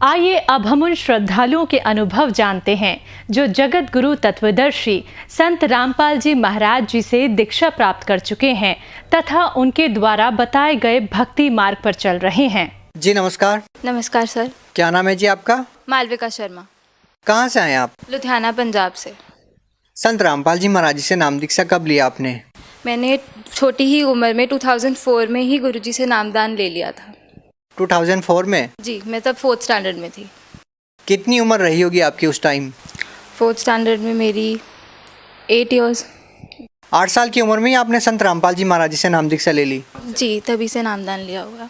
आइए अब हम उन श्रद्धालुओं के अनुभव जानते हैं जो जगत गुरु तत्वदर्शी संत रामपाल जी महाराज जी से दीक्षा प्राप्त कर चुके हैं तथा उनके द्वारा बताए गए भक्ति मार्ग पर चल रहे हैं। जी नमस्कार। नमस्कार सर। क्या नाम है जी आपका? मालविका शर्मा। कहाँ से आए आप? लुधियाना पंजाब से। संत रामपाल जी महाराज जी से नाम दीक्षा कब लिया आपने? मैंने छोटी ही उम्र में 2004 में ही गुरुजी से नामदान ले लिया था। 2004 में? जी, मैं तब 4th स्टैंडर्ड में थी। कितनी उम्र रही होगी आपकी उस टाइम? 4th स्टैंडर्ड में मेरी 8 इयर्स। 8 साल की उम्र में ही आपने संत रामपाल जी महाराज जी से नाम दीक्षा ले ली? जी, तभी से नामदान लिया हुआ।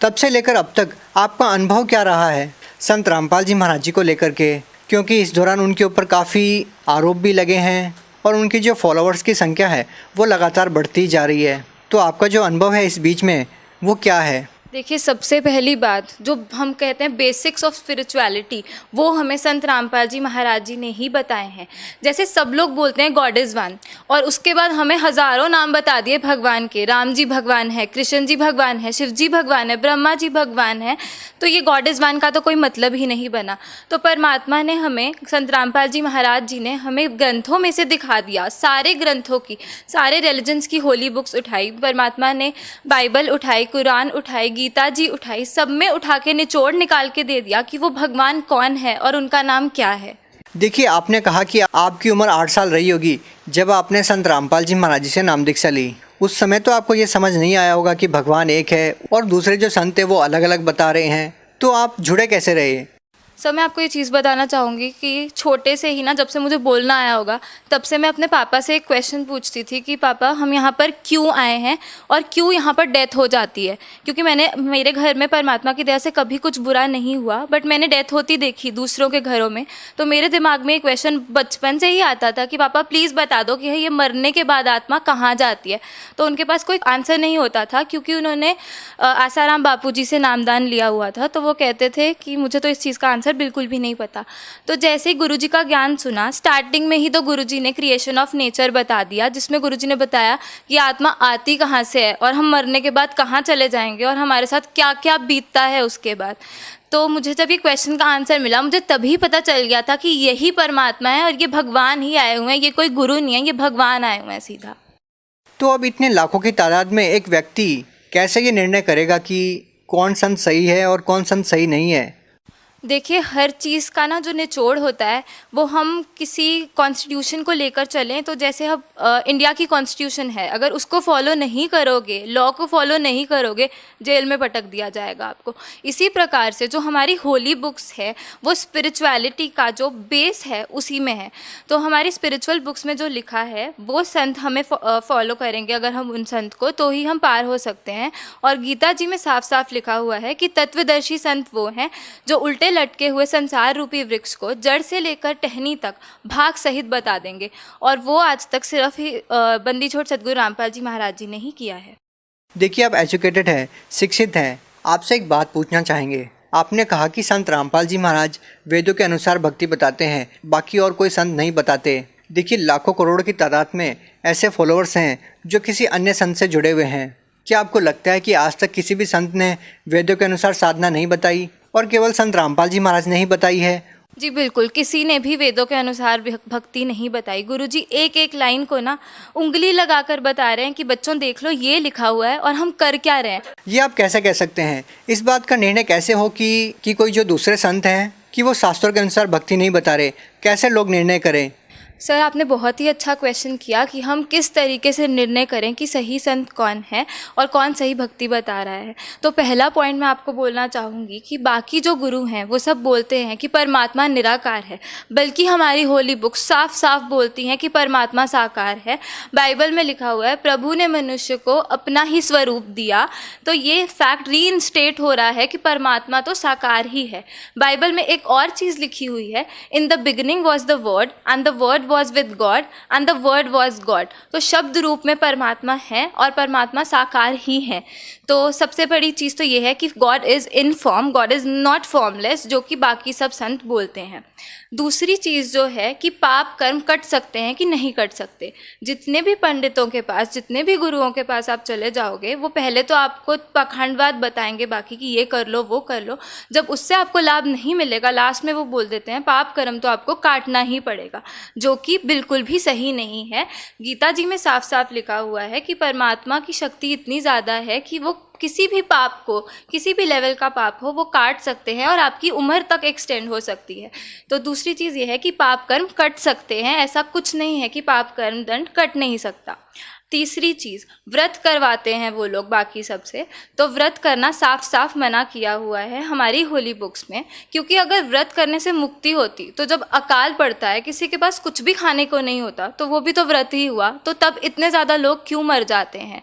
तब से लेकर अब तक आपका अनुभव क्या रहा है संत रामपाल जी महाराज जी को लेकर के? क्योंकि इस दौरान उनके ऊपर काफ़ी आरोप भी लगे हैं और उनकी जो फॉलोअर्स की संख्या है वो लगातार बढ़ती जा रही है, तो आपका जो अनुभव है इस बीच में वो क्या है? देखिए, सबसे पहली बात जो हम कहते हैं बेसिक्स ऑफ स्पिरिचुअलिटी, वो हमें संत रामपाल जी महाराज जी ने ही बताए हैं। जैसे सब लोग बोलते हैं गॉड इज़ वन, और उसके बाद हमें हज़ारों नाम बता दिए भगवान के। राम जी भगवान है, कृष्ण जी भगवान है, शिव जी भगवान है, ब्रह्मा जी भगवान है। तो ये गॉड इज़ वन का तो कोई मतलब ही नहीं बना। तो परमात्मा ने हमें, संत रामपाल जी महाराज जी ने हमें ग्रंथों में से दिखा दिया, सारे ग्रंथों की, सारे रिलीजन्स की होली बुक्स उठाई। परमात्मा ने बाइबल उठाई, कुरान उठाई, गीता जी उठाई, सब में उठा के निचोड़ निकाल के दे दिया कि वो भगवान कौन है और उनका नाम क्या है। देखिए, आपने कहा कि आपकी उम्र 8 साल रही होगी जब आपने संत रामपाल जी महाराज जी से नाम दीक्षा ली। उस समय तो आपको ये समझ नहीं आया होगा कि भगवान एक है और दूसरे जो संत है वो अलग अलग बता रहे हैं, तो आप जुड़े कैसे रहे? सर, मैं आपको ये चीज़ बताना चाहूँगी कि छोटे से ही ना, जब से मुझे बोलना आया होगा तब से मैं अपने पापा से एक क्वेश्चन पूछती थी कि पापा, हम यहाँ पर क्यों आए हैं और क्यों यहाँ पर डेथ हो जाती है। क्योंकि मेरे घर में परमात्मा की दया से कभी कुछ बुरा नहीं हुआ, बट मैंने डेथ होती देखी दूसरों के घरों में। तो मेरे दिमाग में एक क्वेश्चन बचपन से ही आता था कि पापा प्लीज़ बता दो कि ये मरने के बाद आत्मा कहाँ जाती है। तो उनके पास कोई आंसर नहीं होता था, क्योंकि उन्होंने आसाराम बापू जी से नामदान लिया हुआ था। तो वो कहते थे कि मुझे तो इस चीज़ का आंसर बिल्कुल भी नहीं पता। तो जैसे ही गुरुजी का ज्ञान सुना, स्टार्टिंग में ही तो गुरुजी ने क्रिएशन ऑफ नेचर बता दिया, जिसमें गुरुजी ने बताया कि आत्मा आती कहाँ से है और हम मरने के बाद कहाँ चले जाएंगे और हमारे साथ क्या क्या बीतता है उसके बाद। तो मुझे जब ये क्वेश्चन का आंसर मिला, मुझे तभी पता चल गया था कि यही परमात्मा है और ये भगवान ही आए हुए हैं, ये कोई गुरु नहीं है, ये भगवान आए हुए हैं सीधा। तो अब इतने लाखों की तादाद में एक व्यक्ति कैसे ये निर्णय करेगा कि कौन संत सही है और कौन संत सही नहीं है? देखिए, हर चीज़ का ना जो निचोड़ होता है वो हम किसी कॉन्स्टिट्यूशन को लेकर चलें। तो जैसे अब इंडिया की कॉन्स्टिट्यूशन है, अगर उसको फॉलो नहीं करोगे, लॉ को फॉलो नहीं करोगे, जेल में पटक दिया जाएगा आपको। इसी प्रकार से जो हमारी होली बुक्स है वो स्पिरिचुअलिटी का जो बेस है उसी में है। तो हमारी स्पिरिचुअल बुक्स में जो लिखा है वो संत हमें फॉलो करेंगे, अगर हम उन संत को, तो ही हम पार हो सकते हैं। और गीता जी में साफ साफ लिखा हुआ है कि तत्वदर्शी संत वो हैं जो उल्टे लटके हुए संसार रूपी वृक्ष को जड़ से लेकर टहनी तक भाग सहित बता देंगे। और वो आज तक सिर्फ ही बंदी छोड़ सदगुरु रामपाल जी महाराज जी ने ही किया है। देखिए, आप एजुकेटेड हैं, शिक्षित हैं, आपसे एक बात पूछना चाहेंगे। आपने कहा कि संत रामपाल जी महाराज वेदों के अनुसार भक्ति बताते हैं, बाकी और कोई संत नहीं बताते। देखिए, लाखों करोड़ की तादाद में ऐसे फॉलोअर्स हैं जो किसी अन्य संत से जुड़े हुए हैं। क्या आपको लगता है कि आज तक किसी भी संत ने वेदों के अनुसार साधना नहीं बताई और केवल संत रामपाल जी महाराज ने ही बताई है? जी बिल्कुल, किसी ने भी वेदों के अनुसार भक्ति नहीं बताई। गुरुजी एक एक लाइन को ना उंगली लगाकर बता रहे हैं कि बच्चों देख लो, ये लिखा हुआ है और हम कर क्या रहे हैं। ये आप कैसे कह सकते हैं? इस बात का निर्णय कैसे हो कि कोई जो दूसरे संत हैं कि वो शास्त्रों के अनुसार भक्ति नहीं बता रहे? कैसे लोग निर्णय करें? सर, आपने बहुत ही अच्छा क्वेश्चन किया कि हम किस तरीके से निर्णय करें कि सही संत कौन है और कौन सही भक्ति बता रहा है। तो पहला पॉइंट मैं आपको बोलना चाहूँगी कि बाकी जो गुरु हैं वो सब बोलते हैं कि परमात्मा निराकार है, बल्कि हमारी होली बुक साफ साफ बोलती हैं कि परमात्मा साकार है। बाइबल में लिखा हुआ है, प्रभु ने मनुष्य को अपना ही स्वरूप दिया। तो ये फैक्ट रीइंस्टेट हो रहा है कि परमात्मा तो साकार ही है। बाइबल में एक और चीज़ लिखी हुई है, in the beginning was the word and the word word was with God and the word was God. तो शब्द रूप में परमात्मा है और परमात्मा साकार ही है। तो सबसे बड़ी चीज़ तो ये है कि God is in form, God is not formless, जो कि बाकी सब संत बोलते हैं। दूसरी चीज़ जो है कि पाप कर्म कट सकते हैं कि नहीं कट सकते। जितने भी पंडितों के पास, जितने भी गुरुओं के पास आप चले जाओगे, वो पहले तो आपको पाखंडवाद बताएंगे बाकी कि ये कर लो वो कर लो। जब उससे आपको लाभ नहीं मिलेगा, लास्ट में वो बोल देते हैं पाप कर्म तो आपको काटना ही पड़ेगा, जो कि बिल्कुल भी सही नहीं है। गीता जी में साफ साफ लिखा हुआ है कि परमात्मा की शक्ति इतनी ज़्यादा है कि वो किसी भी पाप को, किसी भी लेवल का पाप हो, वो काट सकते हैं और आपकी उम्र तक एक्सटेंड हो सकती है। तो दूसरी चीज़ ये है कि पाप कर्म कट सकते हैं, ऐसा कुछ नहीं है कि पाप कर्म दंड कट नहीं सकता। तीसरी चीज़, व्रत करवाते हैं वो लोग बाकी सबसे, तो व्रत करना साफ साफ मना किया हुआ है हमारी होली बुक्स में। क्योंकि अगर व्रत करने से मुक्ति होती तो जब अकाल पड़ता है, किसी के पास कुछ भी खाने को नहीं होता, तो वो भी तो व्रत ही हुआ, तो तब इतने ज़्यादा लोग क्यों मर जाते हैं।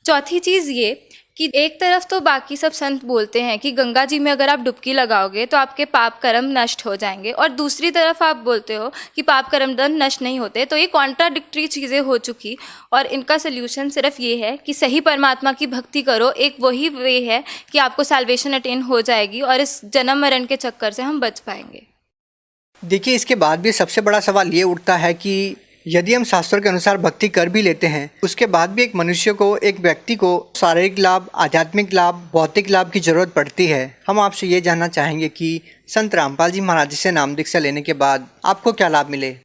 चौथी चीज़ ये कि एक तरफ तो बाकी सब संत बोलते हैं कि गंगा जी में अगर आप डुबकी लगाओगे तो आपके पाप कर्म नष्ट हो जाएंगे, और दूसरी तरफ आप बोलते हो कि पाप कर्म दंड नष्ट नहीं होते। तो ये कॉन्ट्राडिक्टरी चीज़ें हो चुकी, और इनका सल्यूशन सिर्फ ये है कि सही परमात्मा की भक्ति करो। एक वही वे है कि आपको सैल्वेशन अटेन हो जाएगी और इस जन्म मरण के चक्कर से हम बच पाएंगे। देखिए, इसके बाद भी सबसे बड़ा सवाल ये उठता है कि यदि हम शास्त्रों के अनुसार भक्ति कर भी लेते हैं, उसके बाद भी एक मनुष्य को, एक व्यक्ति को शारीरिक लाभ, आध्यात्मिक लाभ, भौतिक लाभ की जरूरत पड़ती है। हम आपसे ये जानना चाहेंगे कि संत रामपाल जी महाराज से नाम दीक्षा लेने के बाद आपको क्या लाभ मिले।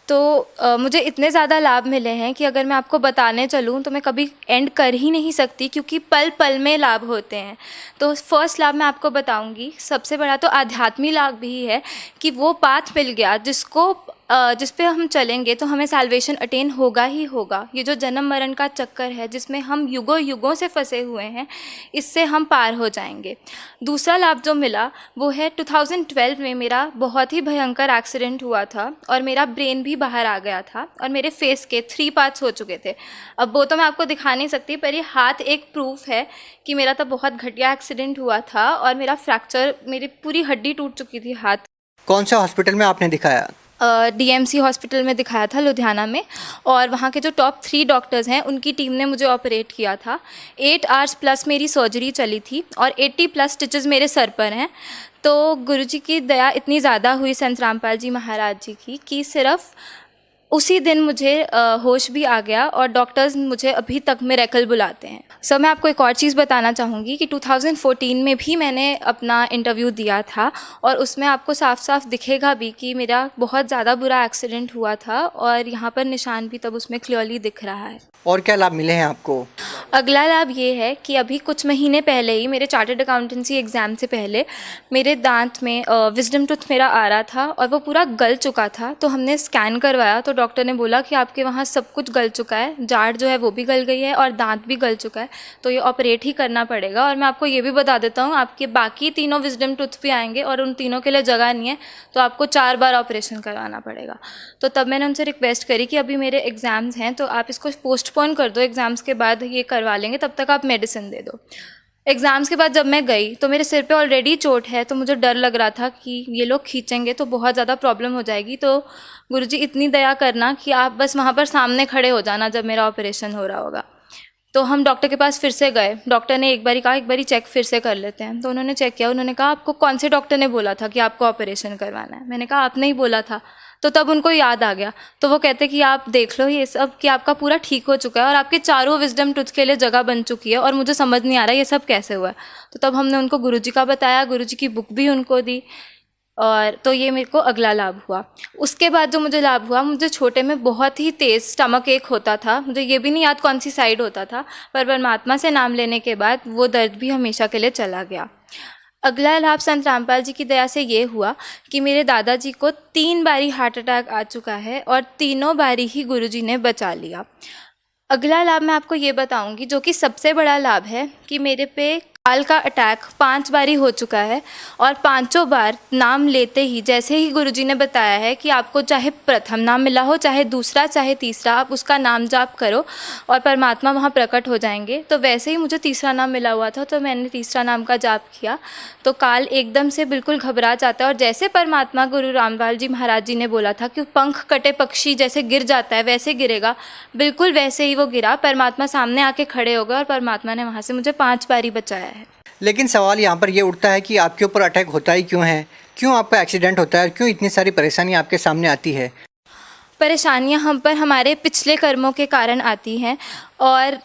तो मुझे इतने ज़्यादा लाभ मिले हैं कि अगर मैं आपको बताने चलूँ तो मैं कभी एंड कर ही नहीं सकती, क्योंकि पल पल में लाभ होते हैं। तो फर्स्ट लाभ मैं आपको बताऊंगी, सबसे बड़ा तो आध्यात्मिक लाभ भी है कि वो पाथ मिल गया जिस पे हम चलेंगे तो हमें सैल्वेशन अटेन होगा ही होगा। ये जो जन्म मरण का चक्कर है जिसमें हम युगों युगों से फंसे हुए हैं, इससे हम पार हो जाएंगे। दूसरा लाभ जो मिला वो है 2012 में मेरा बहुत ही भयंकर एक्सीडेंट हुआ था और मेरा ब्रेन भी बाहर आ गया था और मेरे फेस के 3 पार्ट्स हो चुके थे। अब वो तो मैं आपको दिखा नहीं सकती, पर ये हाथ एक प्रूफ है कि मेरा तो बहुत घटिया एक्सीडेंट हुआ था और मेरा फ्रैक्चर, मेरी पूरी हड्डी टूट चुकी थी हाथ। कौन सा हॉस्पिटल में आपने दिखाया? DMC हॉस्पिटल में दिखाया था लुधियाना में, और वहाँ के जो टॉप 3 डॉक्टर्स हैं उनकी टीम ने मुझे ऑपरेट किया था। 8 आवर्स प्लस मेरी सर्जरी चली थी और 80 प्लस स्टिचेस मेरे सर पर हैं। तो गुरुजी की दया इतनी ज़्यादा हुई संत रामपाल जी महाराज जी की कि सिर्फ उसी दिन मुझे होश भी आ गया और डॉक्टर्स मुझे अभी तक मिरेकल बुलाते हैं। सर, मैं आपको एक और चीज़ बताना चाहूँगी कि 2014 में भी मैंने अपना इंटरव्यू दिया था और उसमें आपको साफ साफ दिखेगा भी कि मेरा बहुत ज़्यादा बुरा एक्सीडेंट हुआ था और यहाँ पर निशान भी तब उसमें क्लियरली दिख रहा है। और क्या लाभ मिले हैं आपको? अगला लाभ ये है कि अभी कुछ महीने पहले ही, मेरे चार्टर्ड अकाउंटेंसी एग्ज़ाम से पहले, मेरे दांत में विजडम टूथ मेरा आ रहा था और वो पूरा गल चुका था। तो हमने स्कैन करवाया तो डॉक्टर ने बोला कि आपके वहाँ सब कुछ गल चुका है, जाड़ जो है वो भी गल गई है और दांत भी गल चुका है, तो ये ऑपरेट ही करना पड़ेगा। और मैं आपको ये भी बता देता हूँ, आपके बाकी 3 विजडम टूथ भी आएंगे और उन तीनों के लिए जगह नहीं है, तो आपको 4 बार ऑपरेशन करवाना पड़ेगा। तो तब मैंने उनसे रिक्वेस्ट करी कि अभी मेरे एग्ज़ाम्स हैं तो आप इसको पोस्टपोन कर दो, एग्ज़ाम्स के बाद ये करवा लेंगे, तब तक आप मेडिसिन दे दो। एग्ज़ाम्स के बाद जब मैं गई तो मेरे सिर पे ऑलरेडी चोट है, तो मुझे डर लग रहा था कि ये लोग खींचेंगे तो बहुत ज़्यादा प्रॉब्लम हो जाएगी। तो गुरुजी इतनी दया करना कि आप बस वहाँ पर सामने खड़े हो जाना जब मेरा ऑपरेशन हो रहा होगा। तो हम डॉक्टर के पास फिर से गए। डॉक्टर ने एक बारी कहा एक बारी चेक फिर से कर लेते हैं। तो उन्होंने चेक किया। उन्होंने कहा आपको कौन से डॉक्टर ने बोला था कि आपको ऑपरेशन करवाना है? मैंने कहा आपने ही बोला था। तो तब उनको याद आ गया। तो वो कहते कि आप देख लो ये सब कि आपका पूरा ठीक हो चुका है और आपके 4 विजडम टूथ के लिए जगह बन चुकी है और मुझे समझ नहीं आ रहा ये सब कैसे हुआ है। तो तब हमने उनको गुरुजी का बताया, गुरुजी की बुक भी उनको दी, और तो ये मेरे को अगला लाभ हुआ। उसके बाद जो मुझे लाभ हुआ, मुझे छोटे में बहुत ही तेज़ स्टमक एक होता था, मुझे ये भी नहीं याद कौन सी साइड होता था, पर परमात्मा से नाम लेने के बाद वो दर्द भी हमेशा के लिए चला गया। अगला लाभ संत रामपाल जी की दया से ये हुआ कि मेरे दादाजी को 3 बारी हार्ट अटैक आ चुका है और तीनों बारी ही गुरुजी ने बचा लिया। अगला लाभ मैं आपको ये बताऊंगी जो कि सबसे बड़ा लाभ है कि मेरे पे काल का अटैक 5 बारी हो चुका है और पांचों बार नाम लेते ही, जैसे ही गुरुजी ने बताया है कि आपको चाहे प्रथम नाम मिला हो, चाहे दूसरा, चाहे तीसरा, आप उसका नाम जाप करो और परमात्मा वहाँ प्रकट हो जाएंगे। तो वैसे ही मुझे तीसरा नाम मिला हुआ था, तो मैंने तीसरा नाम का जाप किया तो काल एकदम से बिल्कुल घबरा जाता है। और जैसे परमात्मा गुरु रामपाल जी महाराज जी ने बोला था कि पंख कटे पक्षी जैसे गिर जाता है वैसे गिरेगा, बिल्कुल वैसे ही वो गिरा। परमात्मा सामने आके खड़े हो गए और परमात्मा ने वहाँ से मुझे 5 बारी बचाया है। लेकिन सवाल यहाँ पर ये उठता है कि आपके ऊपर अटैक होता ही क्यों है, क्यों आपका एक्सीडेंट होता है, क्यों इतनी सारी परेशानियाँ आपके सामने आती है? परेशानियाँ हम पर हमारे पिछले कर्मों के कारण आती हैं और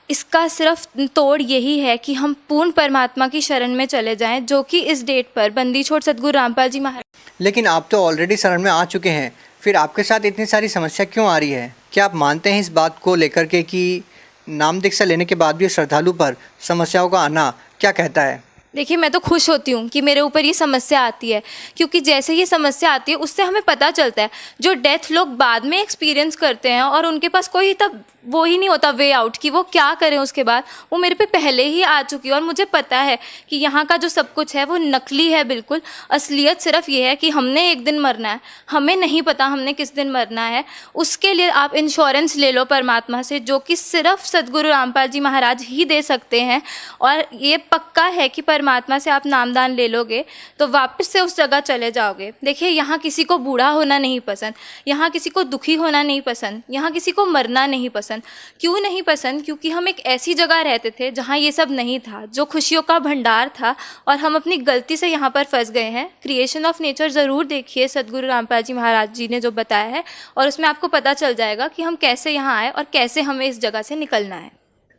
इसका सिर्फ तोड़ यही है कि हम पूर्ण परमात्मा की शरण में चले जाएं, जो कि इस डेट पर बंदी छोड़ सतगुरु रामपाल जी महाराज। लेकिन आप तो ऑलरेडी शरण में आ चुके हैं, फिर आपके साथ इतनी सारी समस्या क्यों आ रही है? क्या आप मानते हैं इस बात को लेकर के कि नाम दीक्षा लेने के बाद भी श्रद्धालु पर समस्याओं का आना क्या कहता है? देखिए, मैं तो खुश होती हूँ कि मेरे ऊपर ये समस्या आती है, क्योंकि जैसे ये समस्या आती है उससे हमें पता चलता है जो डेथ लोग बाद में एक्सपीरियंस करते हैं और उनके पास कोई तब वो ही नहीं होता वे आउट कि वो क्या करें उसके बाद, वो मेरे पे पहले ही आ चुकी है। और मुझे पता है कि यहाँ का जो सब कुछ है वो नकली है, बिल्कुल असलियत सिर्फ ये है कि हमने एक दिन मरना है, हमें नहीं पता हमने किस दिन मरना है। उसके लिए आप इंश्योरेंस ले लो परमात्मा से, जो कि सिर्फ सतगुरु रामपाल जी महाराज ही दे सकते हैं। और ये पक्का है कि परमात्मा से आप नामदान ले लोगे तो वापस से उस जगह चले जाओगे। देखिए, यहाँ किसी को बूढ़ा होना नहीं पसंद, यहाँ किसी को दुखी होना नहीं पसंद, यहाँ किसी को मरना नहीं पसंद। क्यों नहीं पसंद? क्योंकि हम एक ऐसी जगह रहते थे जहाँ ये सब नहीं था, जो खुशियों का भंडार था, और हम अपनी गलती से यहाँ पर फंस गए हैं। क्रिएशन ऑफ नेचर ज़रूर देखिए, सतगुरु रामपाल जी महाराज जी ने जो बताया है, और उसमें आपको पता चल जाएगा कि हम कैसे यहाँ आए और कैसे हमें इस जगह से निकलना है।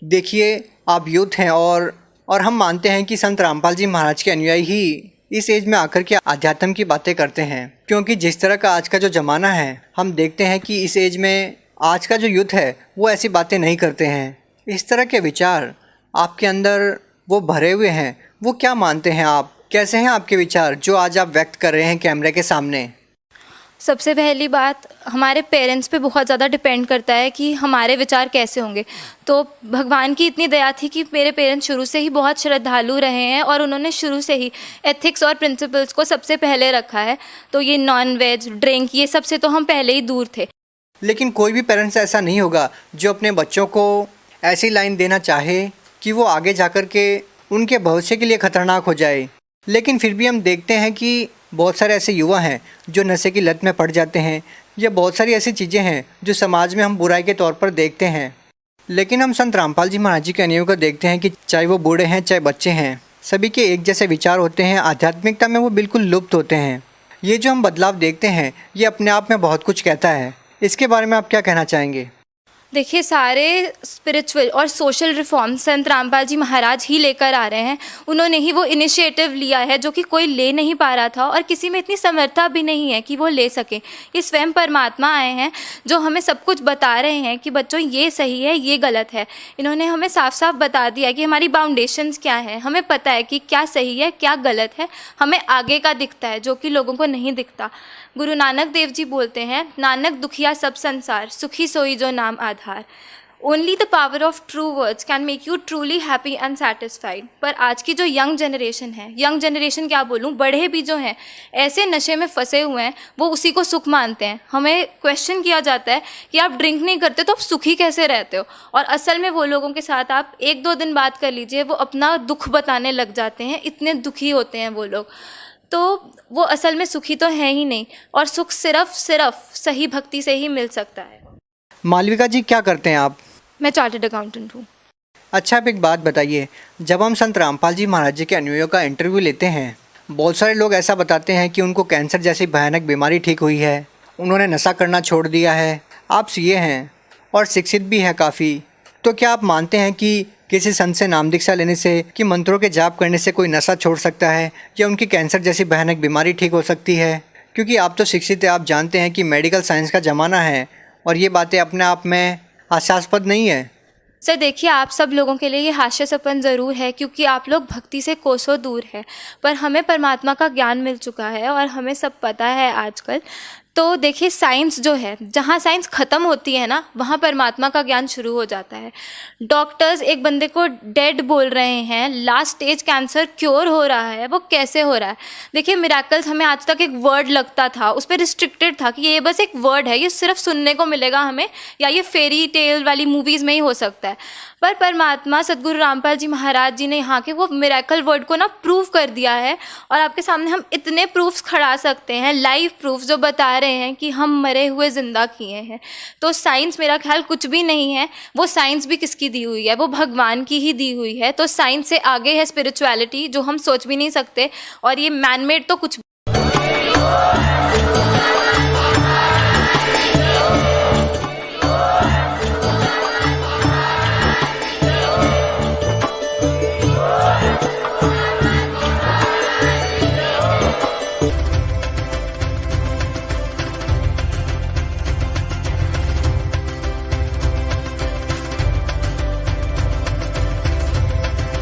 देखिए, आप यूथ हैं और हम मानते हैं कि संत रामपाल जी महाराज के अनुयायी ही इस एज में आकर के आध्यात्म की बातें करते हैं, क्योंकि जिस तरह का आज का जो ज़माना है, हम देखते हैं कि इस एज में आज का जो यूथ है वो ऐसी बातें नहीं करते हैं। इस तरह के विचार आपके अंदर वो भरे हुए हैं, वो क्या मानते हैं आप? कैसे हैं आपके विचार जो आज आप व्यक्त कर रहे हैं कैमरे के सामने? सबसे पहली बात, हमारे पेरेंट्स पे बहुत ज़्यादा डिपेंड करता है कि हमारे विचार कैसे होंगे। तो भगवान की इतनी दया थी कि मेरे पेरेंट्स शुरू से ही बहुत श्रद्धालु रहे हैं और उन्होंने शुरू से ही एथिक्स और प्रिंसिपल्स को सबसे पहले रखा है। तो ये नॉन वेज, ड्रिंक, ये सब से तो हम पहले ही दूर थे। लेकिन कोई भी पेरेंट्स ऐसा नहीं होगा जो अपने बच्चों को ऐसी लाइन देना चाहे कि वो आगे जाकर के उनके भविष्य के लिए खतरनाक हो जाए। लेकिन फिर भी हम देखते हैं कि बहुत सारे ऐसे युवा हैं जो नशे की लत में पड़ जाते हैं, या बहुत सारी ऐसी चीज़ें हैं जो समाज में हम बुराई के तौर पर देखते हैं। लेकिन हम संत रामपाल जी महाराज जी के अनुयायियों को देखते हैं कि चाहे वो बूढ़े हैं चाहे बच्चे हैं, सभी के एक जैसे विचार होते हैं, आध्यात्मिकता में वो बिल्कुल लुप्त होते हैं। ये जो हम बदलाव देखते हैं ये अपने आप में बहुत कुछ कहता है। इसके बारे में आप क्या कहना चाहेंगे? देखिए, सारे स्पिरिचुअल और सोशल रिफॉर्म संत रामपाल जी महाराज ही लेकर आ रहे हैं। उन्होंने ही वो इनिशिएटिव लिया है जो कि कोई ले नहीं पा रहा था, और किसी में इतनी समर्था भी नहीं है कि वो ले सके। ये स्वयं परमात्मा आए हैं जो हमें सब कुछ बता रहे हैं कि बच्चों ये सही है, ये गलत है। इन्होंने हमें साफ साफ बता दिया कि हमारी बाउंडेशंस क्या है, हमें पता है कि क्या सही है क्या गलत है, हमें आगे का दिखता है जो कि लोगों को नहीं दिखता। गुरु नानक देव जी बोलते हैं, नानक दुखिया सब संसार, सुखी सोई जो नाम आधार। Only the power of true words can make you truly happy and satisfied. पर आज की जो यंग जनरेशन है, यंग जनरेशन क्या बोलूँ, बड़े भी जो हैं ऐसे नशे में फंसे हुए हैं, वो उसी को सुख मानते हैं। हमें क्वेश्चन किया जाता है कि आप ड्रिंक नहीं करते तो आप सुखी कैसे रहते हो, और असल में वो लोगों के साथ आप 1-2 दिन बात कर लीजिए, वो अपना दुख बताने लग जाते हैं, इतने दुखी होते हैं वो लोग। तो वो असल में सुखी तो है ही नहीं, और सुख सिर्फ सही भक्ति से ही मिल सकता है। मालविका जी, क्या करते हैं आप? मैं चार्टर्ड अकाउंटेंट हूँ। अच्छा, आप एक बात बताइए, जब हम संत रामपाल जी महाराज जी के अनुयायियों का इंटरव्यू लेते हैं, बहुत सारे लोग ऐसा बताते हैं कि उनको कैंसर जैसी भयानक बीमारी ठीक हुई है, उन्होंने नशा करना छोड़ दिया है। आप सीए हैं और शिक्षित भी हैं काफ़ी, तो क्या आप मानते हैं कि किसी संत से नाम दीक्षा लेने से, कि मंत्रों के जाप करने से कोई नशा छोड़ सकता है, या उनकी कैंसर जैसी भयानक बीमारी ठीक हो सकती है? क्योंकि आप तो शिक्षित हैं, आप जानते हैं कि मेडिकल साइंस का ज़माना है और ये बातें अपने आप में हास्यास्पद नहीं है। सर देखिए, आप सब लोगों के लिए ये हास्यास्पद ज़रूर है, क्योंकि आप लोग भक्ति से कोसों दूर है, पर हमें परमात्मा का ज्ञान मिल चुका है और हमें सब पता है आजकल। तो देखिए साइंस जो है, जहाँ साइंस ख़त्म होती है ना, वहाँ परमात्मा का ज्ञान शुरू हो जाता है। डॉक्टर्स एक बंदे को डेड बोल रहे हैं, लास्ट स्टेज कैंसर क्योर हो रहा है, वो कैसे हो रहा है? देखिए मिराकल्स हमें आज तक एक वर्ड लगता था, उस पर रिस्ट्रिक्टेड था कि ये बस एक वर्ड है, ये सिर्फ सुनने को मिलेगा हमें, या ये फेरी टेल वाली मूवीज़ में ही हो सकता है। पर परमात्मा सदगुरु रामपाल जी महाराज जी ने यहाँ के वो मिरेकल वर्ड को ना प्रूव कर दिया है, और आपके सामने हम इतने प्रूफ्स खड़ा सकते हैं, लाइव प्रूफ जो बता रहे हैं कि हम मरे हुए ज़िंदा किए हैं। तो साइंस मेरा ख्याल कुछ भी नहीं है, वो साइंस भी किसकी दी हुई है, वो भगवान की ही दी हुई है। तो साइंस से आगे है स्पिरिचुअलिटी, जो हम सोच भी नहीं सकते, और ये मैनमेड तो कुछ